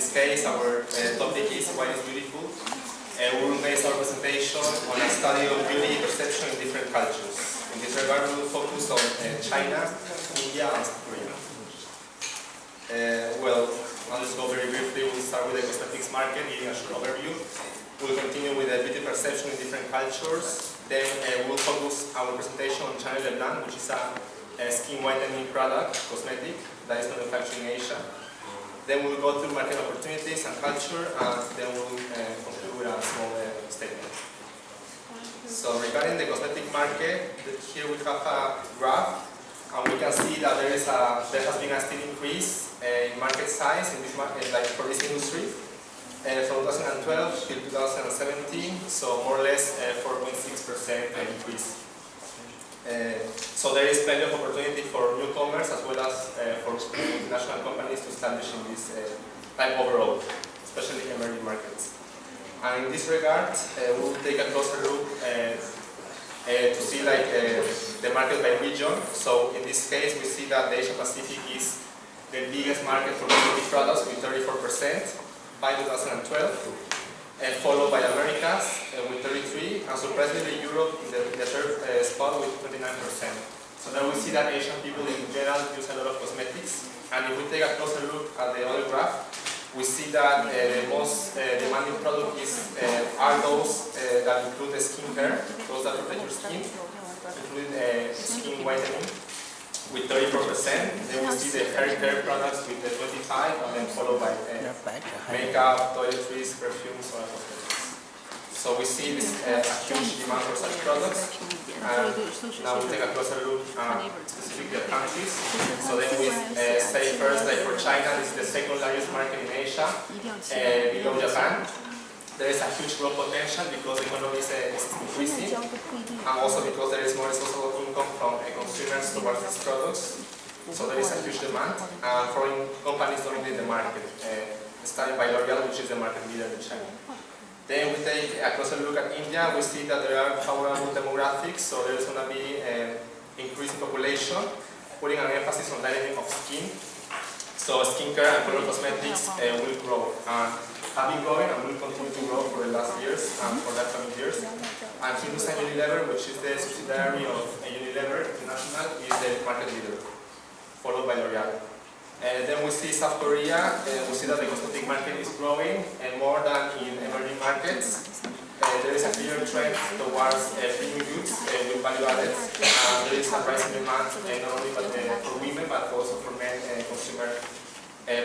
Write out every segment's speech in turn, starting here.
this case, our topic is Why is Beautiful. We will base our presentation on a study of beauty perception in different cultures. In this regard, we will focus on China, India, and South Korea. Well, I'll just go very briefly. We'll start with the cosmetics market, giving a short overview. We'll continue with the beauty perception in different cultures. Then we'll focus our presentation on Chanel Le Blanc, which is a skin whitening product, cosmetic, that is manufactured in Asia. Then we'll go through market opportunities and culture, and then we'll conclude with a small statement. So regarding the cosmetic market, here we have a graph, and we can see that there has been a steady increase in market size in this market, like for this industry, from 2012 till 2017. So more or less 4.6% increase. So there is plenty of opportunity for newcomers as well as for international companies to establish in this type overall, especially emerging markets. And in this regard, we will take a closer look to see the market by region. So in this case, we see that the Asia Pacific is the biggest market for beauty products with 34% by 2012. Followed by Americas with 33%, and surprisingly Europe is the third spot with 29%. So then we see that Asian people in general use a lot of cosmetics, and if we take a closer look at the other graph, we see that the most demanding product are those that include the skincare, those that protect your skin, including skin whitening with 34%. Then we see the hair care products with the 25%, and then followed by makeup, toiletries, perfumes, or cosmetics. So we see this a huge demand for such products. And now we'll take a closer look at specific countries. So then we say first, like for China, this is the second largest market in Asia, below Japan. There is a huge growth potential because the economy is increasing, and also because there is more disposable income from consumers towards these products. So there is a huge demand, and foreign companies dominate the market, starting by L'Oreal, which is the market leader in China. Then we take a closer look at India. We see that there are favorable demographics, so there is going to be increasing population, putting an emphasis on lightening of skin. So skincare and color cosmetics will grow. Have been growing and will continue to grow for the last years and for the upcoming years. And Hindustan Unilever, which is the subsidiary of Unilever International, is the market leader, followed by L'Oreal. Then we see South Korea. We see that the cosmetic market is growing more than in emerging markets. There is a clear trend towards premium goods with value added. There is a rising demand not only for women but also for men consumer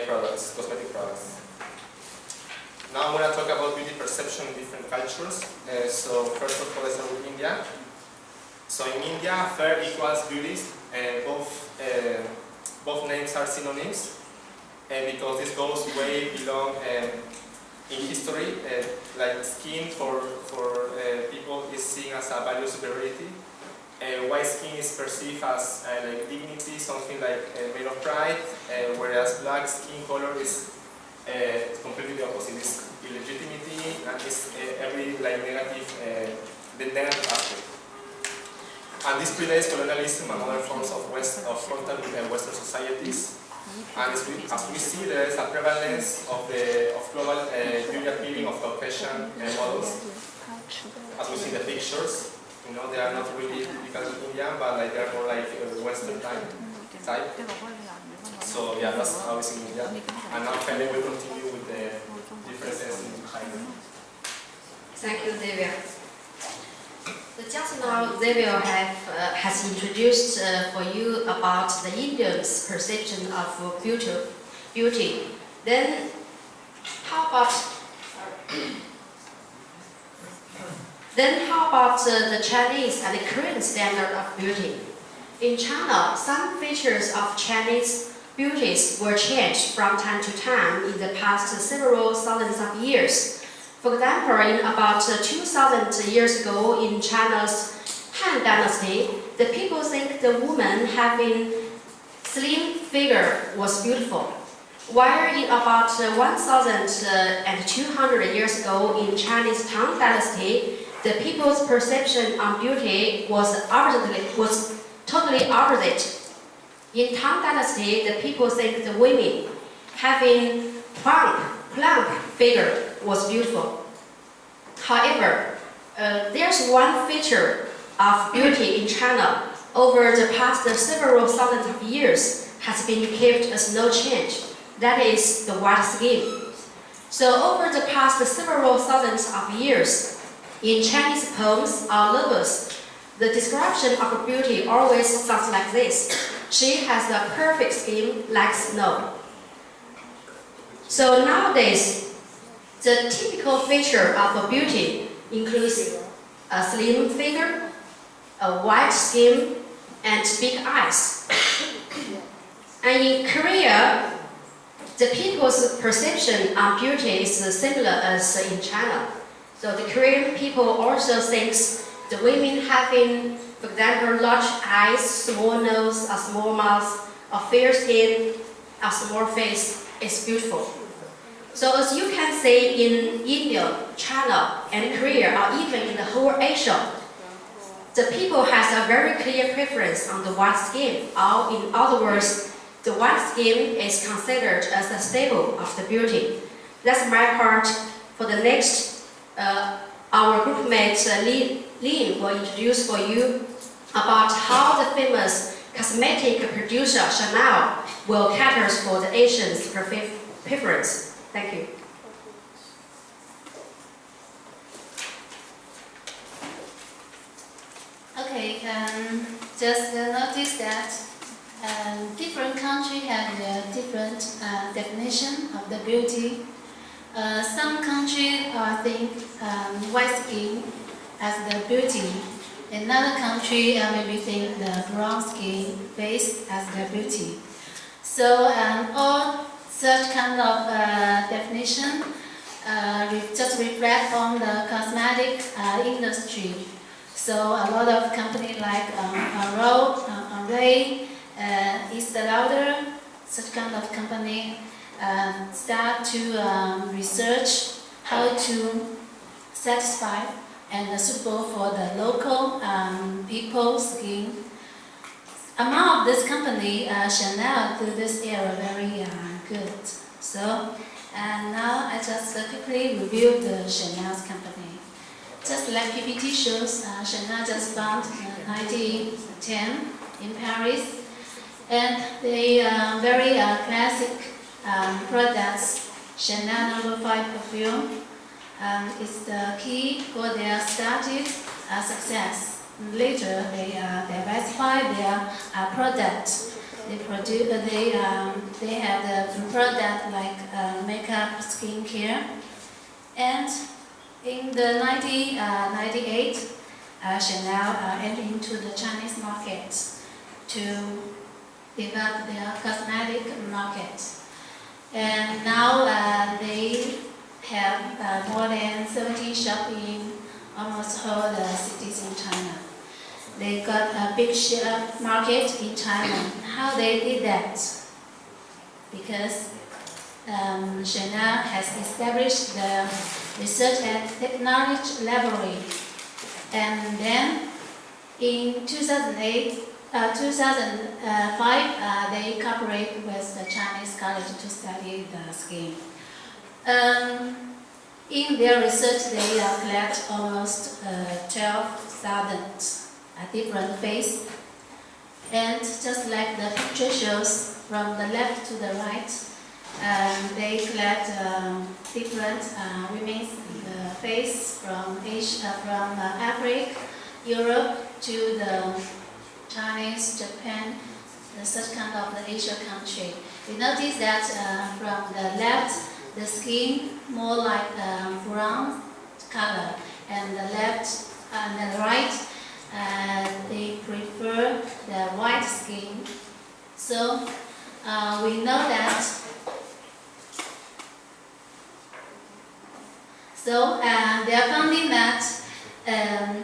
products, cosmetic products. Now I'm going to talk about beauty perception in different cultures. So first of all, let's start with India. So in India, fair equals beauty. Both names are synonyms, because this goes way beyond in history. Like skin for people is seen as a value superiority. White skin is perceived as like dignity, something like made of pride, whereas black skin color is completely the opposite. It's illegitimacy and it's every like negative, the negative aspect. And this predates colonialism and other forms of contact with Western societies. And as we see, there is a prevalence of global beauty appealing of Caucasian models. As we see the pictures, they are not really typical Indian, but like they are more like Western type. So yeah, that's how it's in India. And now finally we'll continue with the differences in China. Thank you, Xavier. Just now, Xavier has introduced for you about the Indians' perception of beauty. Then, how about the Chinese and the Korean standard of beauty? In China, some features of Chinese beauties were changed from time to time in the past several thousands of years. For example, in about 2,000 years ago in China's Han Dynasty, the people think the woman having slim figure was beautiful. While in about 1,200 years ago in Chinese Tang Dynasty, the people's perception on beauty was totally opposite. In Tang Dynasty, the people think the women having plump plump figure was beautiful. However, there's one feature of beauty in China over the past several thousands of years has been kept as no change. That is the white skin. So over the past several thousands of years, in Chinese poems or novels, the description of beauty always sounds like this. She has a perfect skin like snow. So nowadays, the typical feature of beauty includes a slim figure, a white skin, and big eyes. And in Korea, the people's perception on beauty is similar as in China. So the Korean people also thinks the women having, for example, large eyes, small nose, a small mouth, a fair skin, a small face is beautiful. So as you can see in India, China, and Korea, or even in the whole Asia, the people has a very clear preference on the white skin, or in other words, the white skin is considered as a staple of the beauty. That's my part. For the next, our group mate Lin will introduce for you about how the famous cosmetic producer Chanel will cater for the Asians' preference. Thank you. Okay, just notice that different countries have their different definition of the beauty. Some countries think white skin as the beauty. Another country maybe think the brown skin face as the beauty. So all such kind of definition just reflect on the cosmetic industry. So a lot of companies like Array, Estée Lauder, such kind of company start to research how to satisfy and suitable for the local people's skin. Among this company, Chanel do this area very good. So now I just quickly review the Chanel's company. Just like PPT shows, Chanel just founded in 1910 in Paris, and they very classic products. Chanel No. 5 perfume is the key for their started success. Later, they diversify their product. They have the product like makeup, skincare, and in the 1998, Chanel entered into the Chinese market to develop their cosmetic market. And now they have more than 70 shops in almost all the cities in China. They got a big share market in China. How they did that? Because Chanel has established the research and technology laboratory, and then in 2005 they cooperate with the Chinese college to study the skin. In their research, they collect almost 12,000 different faces, and just like the picture shows, from the left to the right, they collect different women's face from Asia, from Africa, Europe to the Chinese, Japan, such kind of the Asian country. We notice that from the left, the skin more like brown color, and the left and the right, they prefer the white skin. So we know that. So they are finding that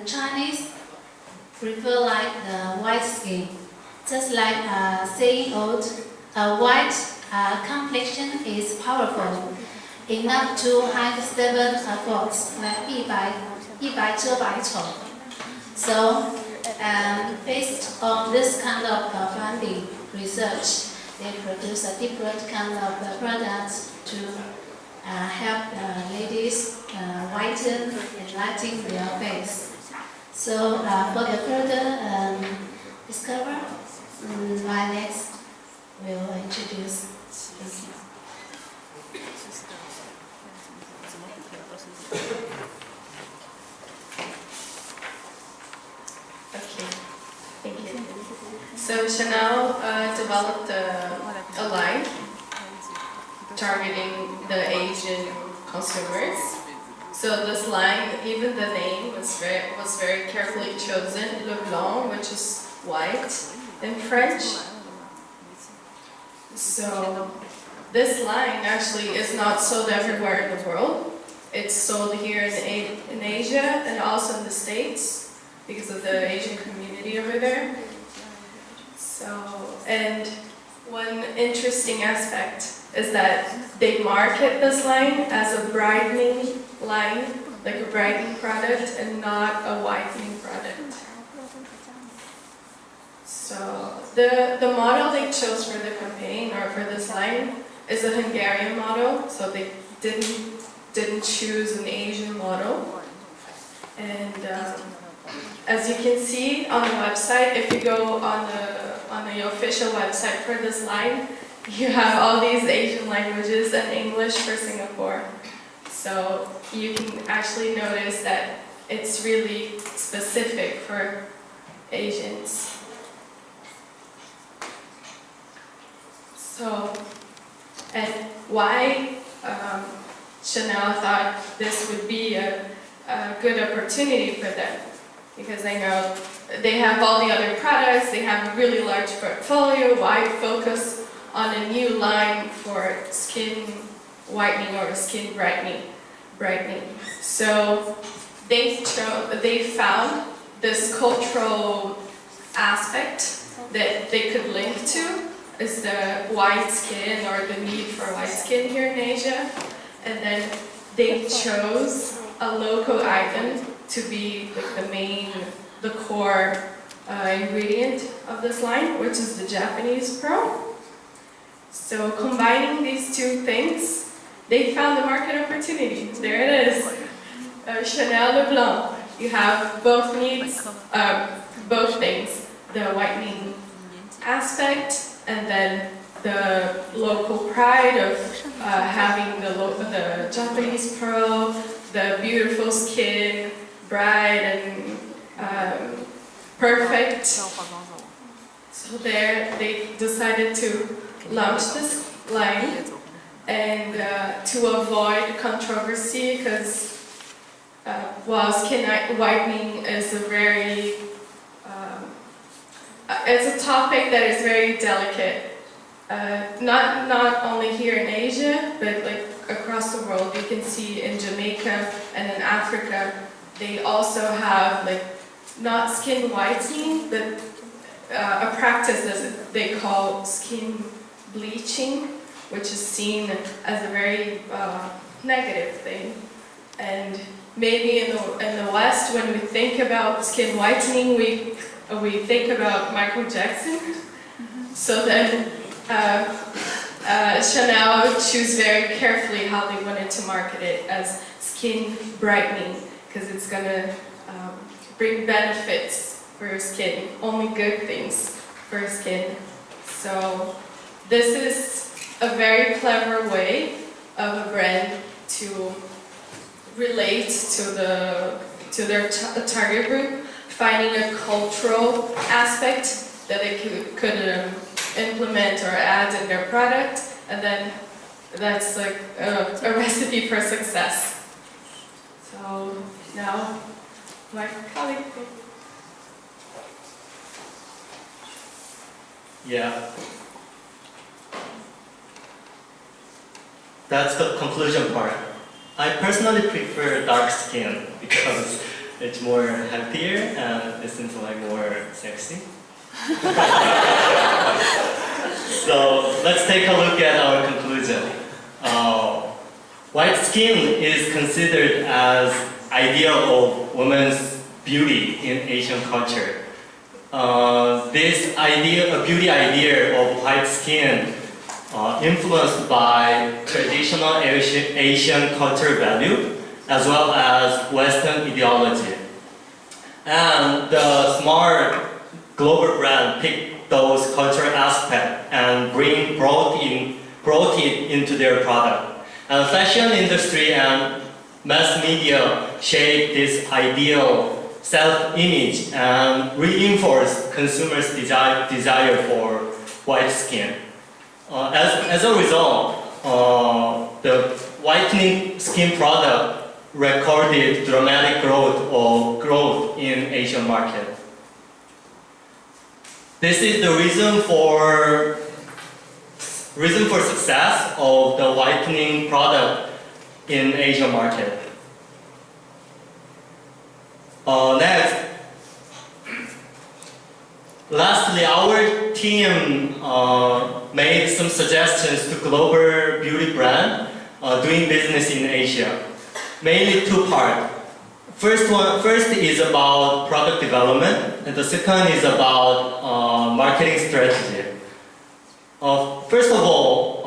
Chinese prefer like the white skin, just like saying old, a white complexion is powerful enough to hide 7 faults, like 100遮百丑. So based on this kind of finding research, they produce a different kind of products to help ladies whiten and lighten their face. So for the further discover, my next will introduce. Thank you. Okay, thank you. So Chanel developed a line targeting the Asian consumers. So this line, even the name was very carefully chosen, Le Blanc, which is white in French. So this line actually is not sold everywhere in the world. It's sold here in Asia and also in the States because of the Asian community over there. So, and one interesting aspect is that they market this line as a brightening line, like a brightening product, and not a whitening product. So the model they chose for the campaign or for this line is a Hungarian model, so they didn't choose an Asian model. And as you can see on the website, if you go on the official website for this line, you have all these Asian languages and English for Singapore. So you can actually notice that it's really specific for Asians. So, and why Chanel thought this would be a good opportunity for them? Because I know they have all the other products, they have a really large portfolio. Why focus on a new line for skin whitening or skin brightening? So they found this cultural aspect that they could link to, is the white skin or the need for white skin here in Asia. And then they chose a local item to be like the core ingredient of this line, which is the Japanese pearl. So combining these two things, they found the market opportunity. There it is, Chanel Le Blanc. You have both needs, both things, the whitening aspect and then the local pride of having the Japanese pearl, the beautiful skin, bright and perfect. So there they decided to launch this line and to avoid controversy, because while skin whitening is it's a topic that is very delicate. Not only here in Asia, but like across the world. You can see in Jamaica and in Africa, they also have like not skin whitening, but a practice that they call skin bleaching, which is seen as a very negative thing. And maybe in the West, when we think about skin whitening, we think about Michael Jackson. So then Chanel chose very carefully how they wanted to market it as skin brightening, because it's going to bring benefits for your skin, only good things for your skin. So this is a very clever way of a brand to relate to their target group, finding a cultural aspect that they could implement or add in their product, and then that's like a recipe for success. So now, my colleague. Yeah. That's the conclusion part. I personally prefer dark skin because it's more healthier and it seems like more sexy. So let's take a look at our conclusion. White skin is considered as ideal of women's beauty in Asian culture. This idea, a beauty idea of white skin influenced by traditional Asian culture value as well as Western ideology. And the smart global brand picked those cultural aspects and brought it into their product. And fashion industry and mass media shape this ideal self-image and reinforce consumers' desire for white skin. As a result, the whitening skin product recorded dramatic growth in Asian market. This is the reason for success of the whitening product in Asian market. Next, lastly, our team made some suggestions to global beauty brand doing business in Asia. Mainly two parts. First is about product development, and the second is about marketing strategy. First of all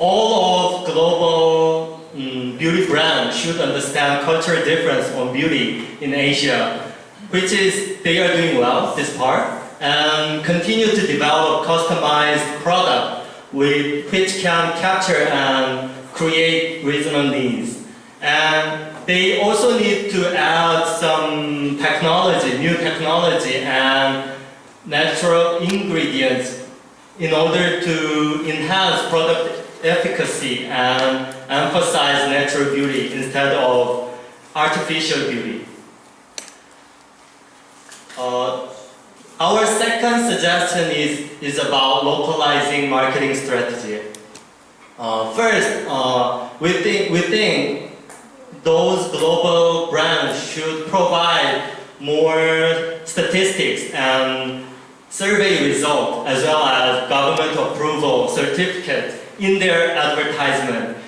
of global beauty brands should understand cultural difference on beauty in Asia, which is they are doing well, this part, and continue to develop customized product which can capture and create regional needs. And they also need to add some new technology and natural ingredients in order to enhance product efficacy and emphasize natural beauty instead of artificial beauty. Our second suggestion is about localizing marketing strategy. First, we think those global brands should provide more statistics and survey results as well as government approval certificates in their advertisement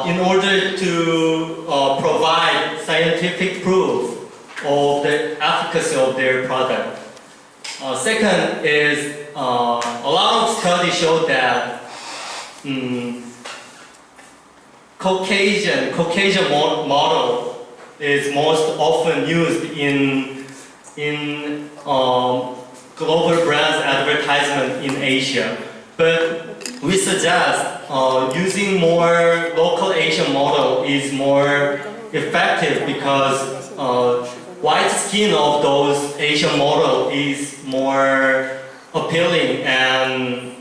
in order to provide scientific proof of the efficacy of their product. Second is a lot of studies show that Caucasian model is most often used in global brands advertisement in Asia. But we suggest using more local Asian model is more effective because white skin of those Asian model is more appealing and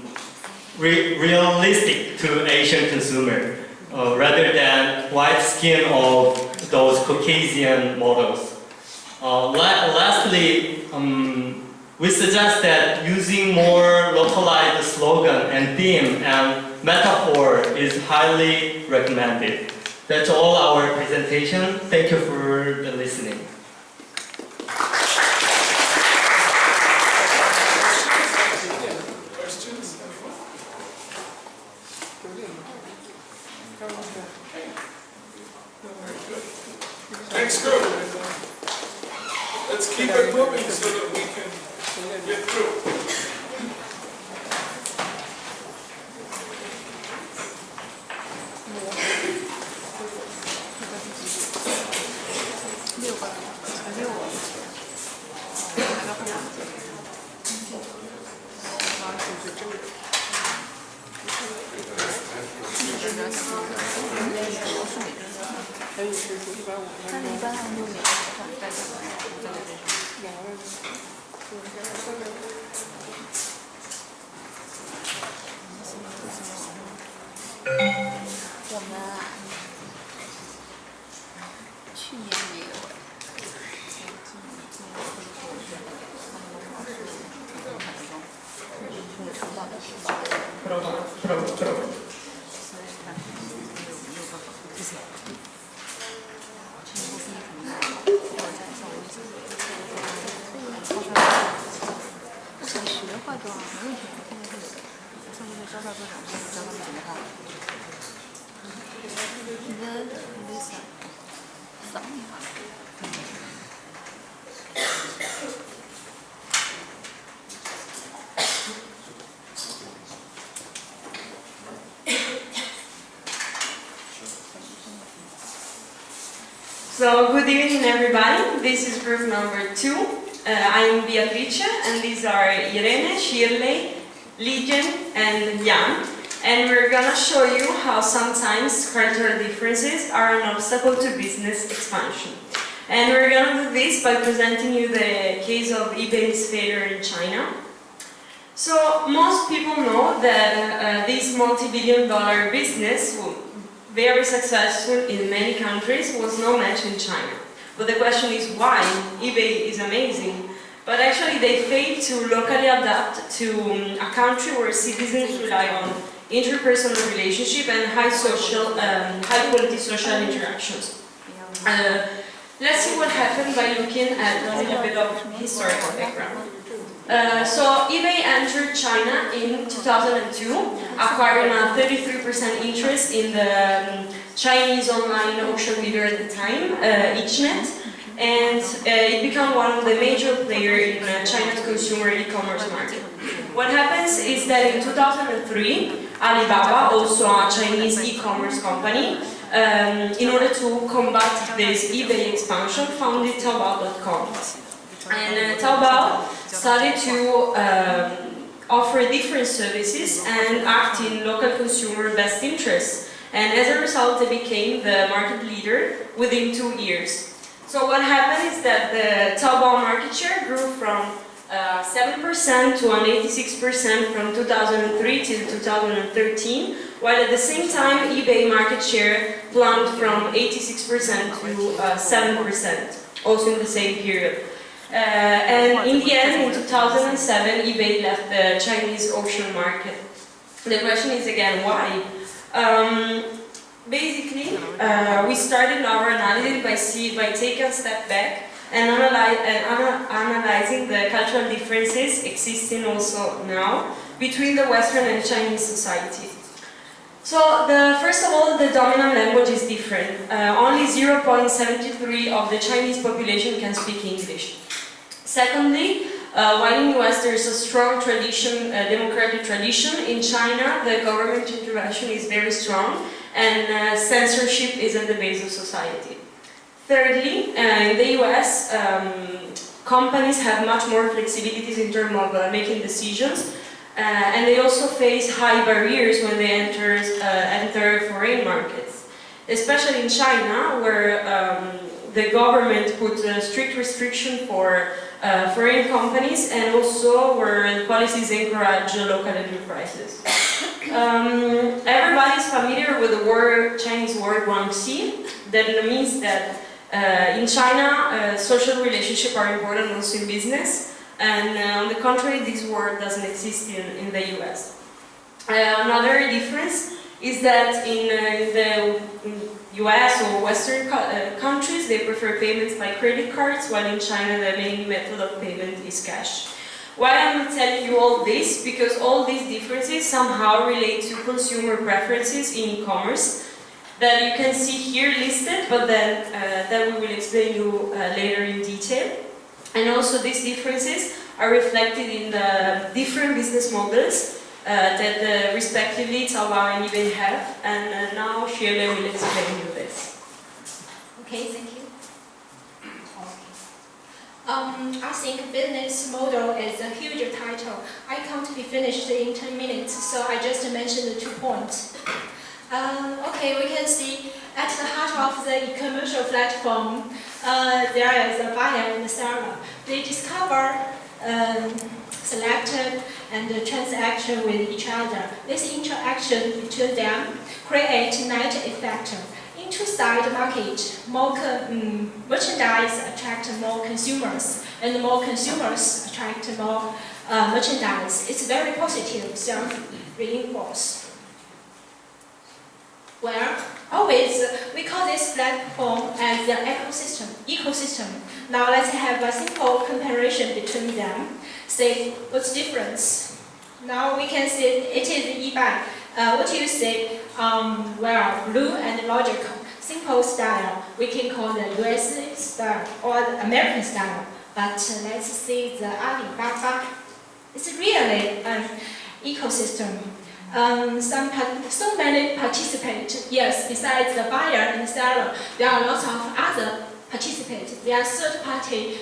realistic to Asian consumer rather than white skin of those Caucasian models. Lastly, we suggest that using more localized slogan and theme and metaphor is highly recommended. That's all our presentation. Thank you for the listening. Next group. Let's keep it moving so that we can get through. So, good evening everybody. This is group number 2. I'm Beatrice and these are Irene, Shirley, Ligen and Jan. And we're gonna show you how sometimes cultural differences are an obstacle to business expansion. And we're gonna do this by presenting you the case of eBay's failure in China. So, most people know that this multi-billion-dollar business, very successful in many countries, was no match in China. But the question is why? eBay is amazing, but actually they failed to locally adapt to a country where citizens rely on interpersonal relationship and high quality social interactions. Let's see what happened by looking at a little bit of historical background. So eBay entered China in 2002, acquiring a 33% interest in the Chinese online auction leader at the time, Ichnet, and it became one of the major players in China's consumer e-commerce market. What happens is that in 2003, Alibaba, also a Chinese e-commerce company, in order to combat this eBay expansion, founded Taobao.com. And Taobao started to offer different services and act in local consumer best interests. And as a result, they became the market leader within 2 years. So what happened is that the Taobao market share grew from 7% to an 86% from 2003 till 2013, while at the same time eBay market share plunged from 86% to 7%, also in the same period. And in the end, in 2007, eBay left the Chinese auction market. The question is again, why? Basically, we started our analysis by taking a step back and analyzing the cultural differences existing also now between the Western and Chinese society. So, first of all, the dominant language is different. Only 0.73% of the Chinese population can speak English. Secondly, while in the US there is a strong tradition, democratic tradition, in China the government intervention is very strong and censorship is at the base of society. Thirdly, in the US, companies have much more flexibilities in terms of making decisions, and they also face high barriers when they enter foreign markets. Especially in China, where the government put a strict restriction for foreign companies and also where policies encourage local enterprises. Everybody is familiar with the Chinese word guangxi. That means that in China, social relationships are important also in business, and on the contrary, this word doesn't exist in the US. Another difference is that in the US or Western countries, they prefer payments by credit cards, while in China the main method of payment is cash. Why I'm telling you all this? Because all these differences somehow relate to consumer preferences in e-commerce that you can see here listed, but then that we will explain you later in detail. And also these differences are reflected in the different business models that respectively Taobao and eBay have, and now Shirley will explain you this. Okay, thank you. I think business model is a huge title. I can't be finished in 10 minutes, so I just mentioned the 2 points. Okay, we can see at the heart of the e-commerce platform, there is a buyer and a seller. They discover, selected, and transaction with each other. This interaction between them creates a net effect. In two-sided market, more merchandise attract more consumers, and more consumers attract more merchandise. It's very positive, self-reinforce. Well, always we call this platform as the ecosystem. Now let's have a simple comparison between them. Say what's the difference. Now we can see it is eBay. What do you say? Well, blue and logical. Simple style, we can call the US style or the American style. But let's see the Alibaba. It's really an ecosystem. so many participants. Yes, besides the buyer and the seller, there are lots of other participants. They are third-party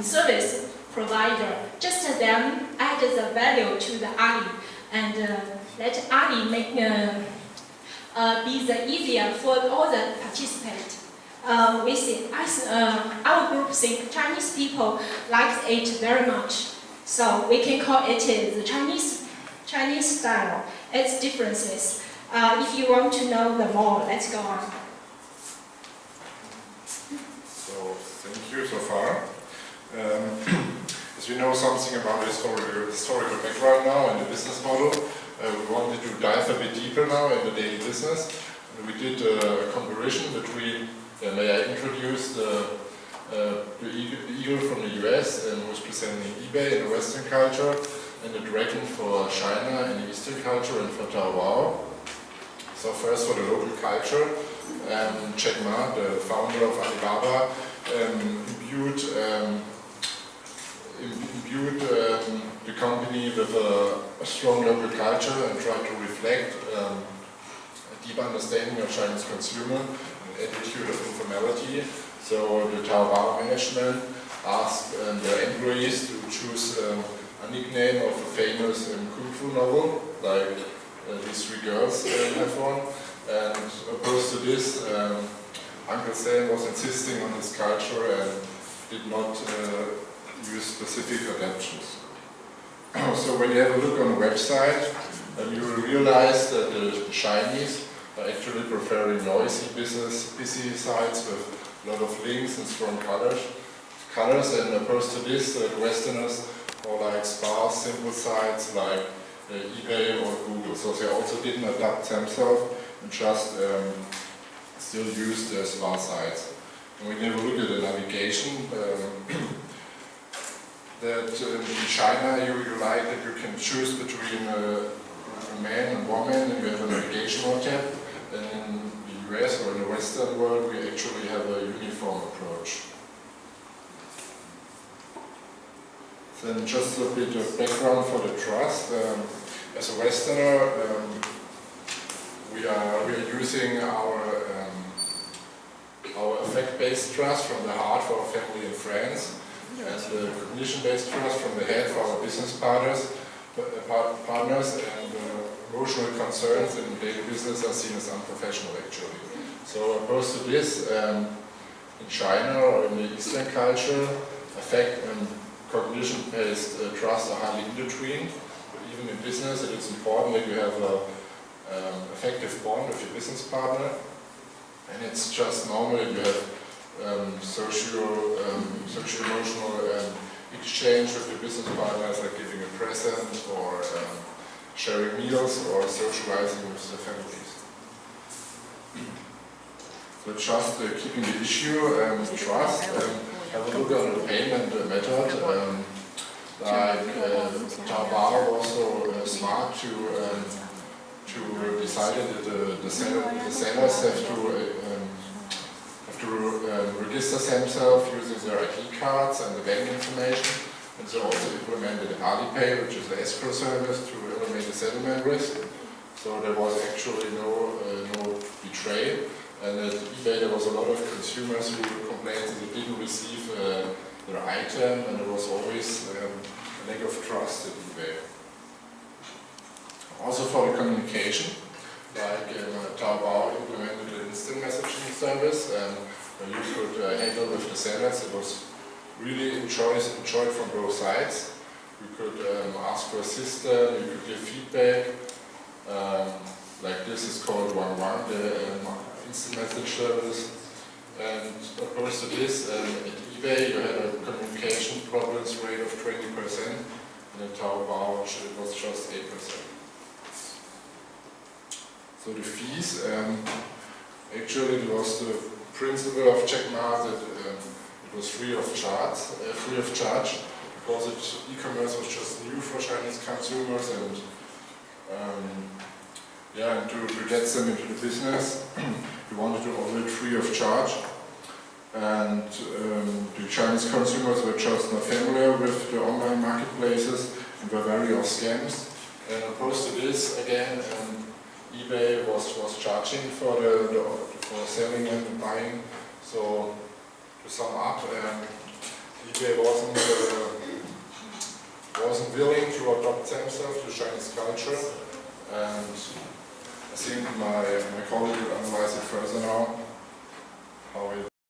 service provider. Just them add the value to the Ali and let Ali make be the easier for all the participants. We see, our group think Chinese people like it very much, so we can call it the Chinese style. Its differences. If you want to know the more, let's go on. So thank you so far. As you know something about the historical background now and the business model, we wanted to dive a bit deeper now in the daily business. And we did a comparison between, may I introduce the eagle from the US and who's presenting eBay in the Western culture, and the dragon for China in the Eastern culture and for Taobao. So first for the local culture, Jack Ma, the founder of Alibaba, imbued the company with a strong local culture and tried to reflect a deep understanding of Chinese consumer and attitude of informality. So the Taobao management asked their employees to choose a nickname of a famous Kung Fu novel, like these three girls have one. And opposed to this, Uncle Sam was insisting on his culture and did not use specific adaptations. So when you have a look on the website, you will realize that the Chinese are actually preferring noisy busy sites with a lot of links and strong colors, and opposed to this, the Westerners or like sparse, simple sites like eBay or Google. So they also didn't adapt themselves and just still used sparse sites. And we never look at the navigation. That in China you like that you can choose between a man and woman and you have a navigational tab. And in the US or in the Western world we actually have a uniform approach. Then just a bit of background for the trust. As a Westerner, we are using our affect-based trust from the heart for our family and friends, and the cognition-based trust from the head for our business partners, and emotional concerns in daily business are seen as unprofessional actually. So opposed to this, in China or in the Eastern culture, affect and cognition-based trust are highly intertwined. But even in business, it is important that you have an effective bond with your business partner. And it's just normal that you have socio-emotional exchange with your business partners, like giving a present or sharing meals or socializing with the families. So just keeping the issue trust. Have a look at the payment method. Taobao also smart to decide that the sellers have to register themselves using their ID cards and the bank information. And so also implemented Alipay, which is the escrow service, to eliminate the settlement risk. So there was actually no betray. And at eBay there was a lot of consumers who complained that they didn't receive their item, and there was always a lack of trust at eBay. Also for the communication, like Taobao implemented an instant messaging service, and you could handle with the sellers. It was really enjoyed from both sides. You could ask for assistance, you could give feedback. Like this is called 1-1, the instant message service. And opposed to this, at eBay you had a communication problems rate of 20%, and at Taobao it was just 8%. So the fees, actually it was the principle of Jack Ma that it was free of charge, because e-commerce was just new for Chinese consumers, and and to get them into the business, we wanted to offer it free of charge. And the Chinese consumers were just not familiar with the online marketplaces and were wary of scams. And opposed to this, again, eBay was charging for for selling and buying. So to sum up, eBay wasn't willing to adopt themselves to Chinese culture, and I think my colleague will analyze it further now.